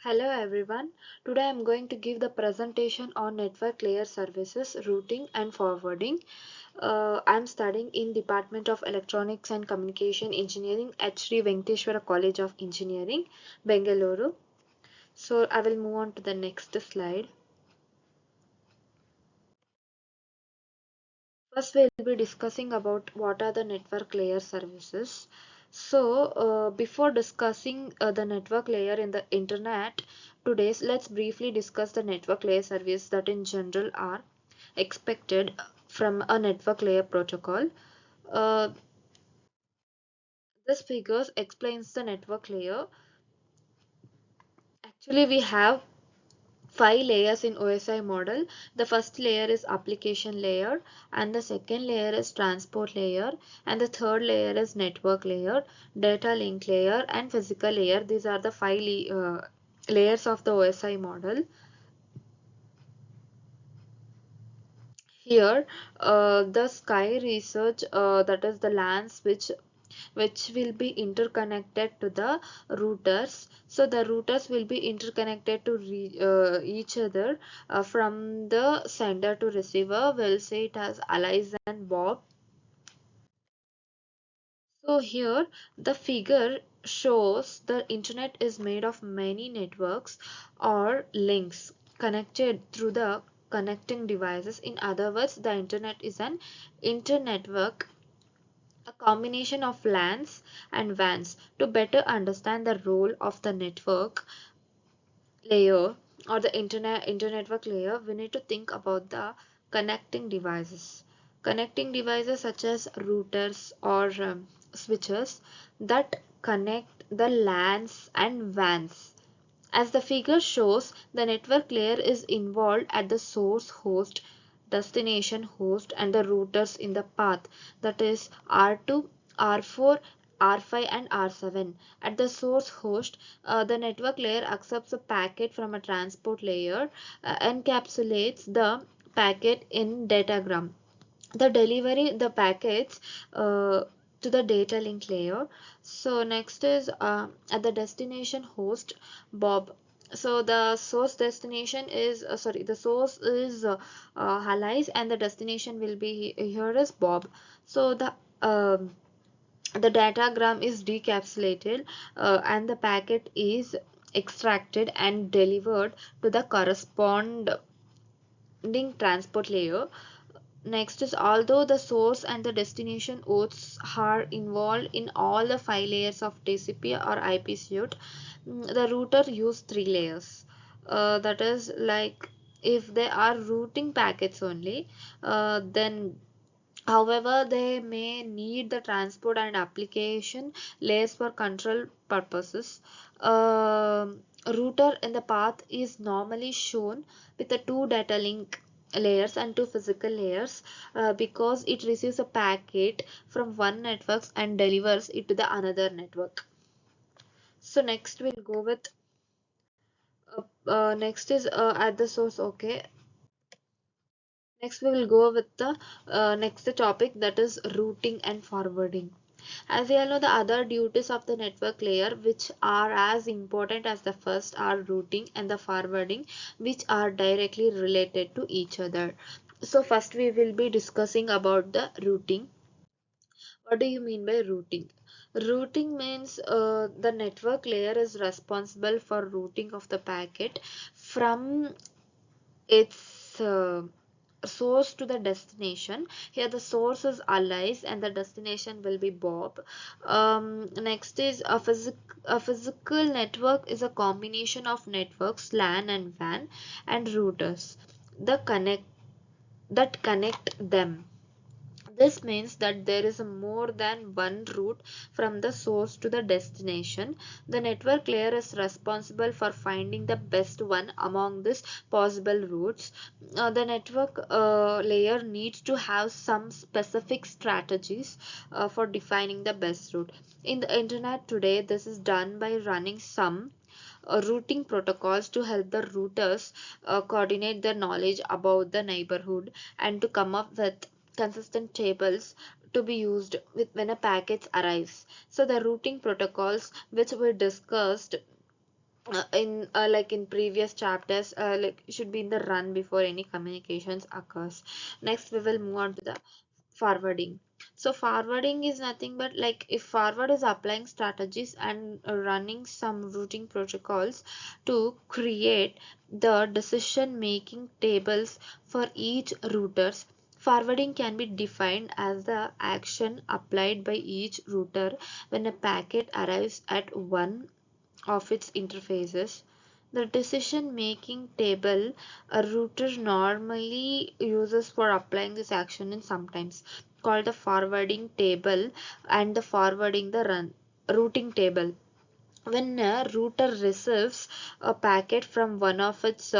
Hello everyone. Today I'm going to give the presentation on network layer services, routing and forwarding. I'm studying in Department of Electronics and Communication Engineering at Sri Venkateshwara College of Engineering, Bengaluru. So I will move on to the next slide. First, we'll be discussing about what are the network layer services. Before discussing the network layer in the internet, let's briefly discuss the network layer service that in general are expected from a network layer protocol. Uh, this figures explains the network layer. Actually, we have five layers in OSI model. The first layer is application layer, and the second layer is transport layer, and the third layer is network layer, data link layer, and physical layer. These are the five layers of the OSI model. Here, the Sky Research, that is the LAN switch, which will be interconnected to the routers. So the routers will be interconnected to each other from the sender to receiver. We'll say it as Alice and Bob. So here the figure shows the internet is made of many networks or links connected through the connecting devices. In other words, the internet is an internetwork, a combination of LANs and WANs. To better understand the role of the network layer or the internetwork layer, we need to think about the connecting devices. Connecting devices such as routers or switches that connect the LANs and WANs. As the figure shows, the network layer is involved at the source host, destination host, and the routers in the path, that is R2, R4, R5 and R7. At the source host, the network layer accepts a packet from a transport layer, encapsulates the packet in datagram. The delivery the packets to the data link layer. So next is at the destination host, Bob. So the source destination is the source is Halais, and the destination will be here is Bob. So the datagram is decapsulated, and the packet is extracted and delivered to the corresponding transport layer. Next is, although the source and the destination hosts are involved in all the five layers of TCP or IP suite, the router use three layers. That is like if they are routing packets only, then however they may need the transport and application layers for control purposes. Router in the path is normally shown with the two data link layers and two physical layers, because it receives a packet from one network and delivers it to the another network. So next we'll go with next is at the source. Okay, next we will go with the next topic, that is routing and forwarding. As we all know, the other duties of the network layer, which are as important as the first, are routing and the forwarding, which are directly related to each other. So first we will be discussing about the routing. What do you mean by routing? Routing means the network layer is responsible for routing of the packet from its source to the destination. Here the source is Alice and the destination will be Bob. Next is a physical network is a combination of networks LAN and WAN and routers the connect that connect them. This means that there is more than one route from the source to the destination. The network layer is responsible for finding the best one among these possible routes. The network layer needs to have some specific strategies for defining the best route. In the internet today, this is done by running some routing protocols to help the routers coordinate their knowledge about the neighborhood and to come up with consistent tables to be used with when a packet arrives. So the routing protocols which were discussed like in previous chapters, like should be in the run before any communications occurs. Next we will move on to the forwarding. So forwarding is nothing but like if forward is applying strategies and running some routing protocols to create the decision making tables for each routers. Forwarding can be defined as the action applied by each router when a packet arrives at one of its interfaces. The decision making table a router normally uses for applying this action is sometimes called the forwarding table and the forwarding the routing table. When a router receives a packet from one of its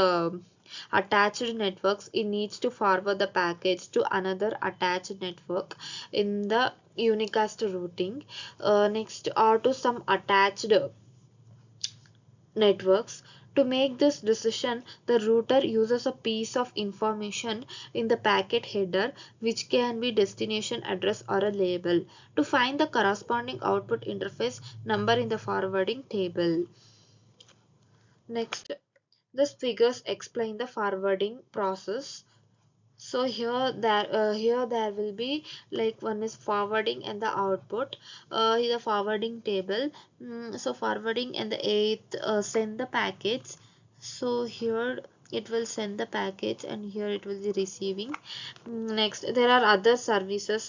attached networks, it needs to forward the package to another attached network in the unicast routing. Next, or to some attached networks. To make this decision, the router uses a piece of information in the packet header, which can be destination address or a label, to find the corresponding output interface number in the forwarding table. Next, these figures explain the forwarding process. So here there will be like one is forwarding and the output. The forwarding table. So forwarding and the eighth send the packets. So here it will send the package and here it will be receiving. Next there are other services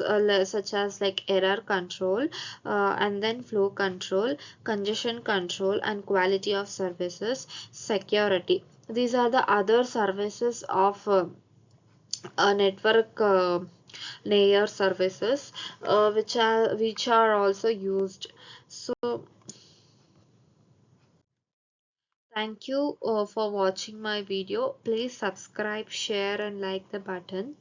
such as like error control, and then flow control, congestion control, and quality of services, security. These are the other services of a network layer services, which are also used. So thank you for watching my video. Please subscribe, share and like the button.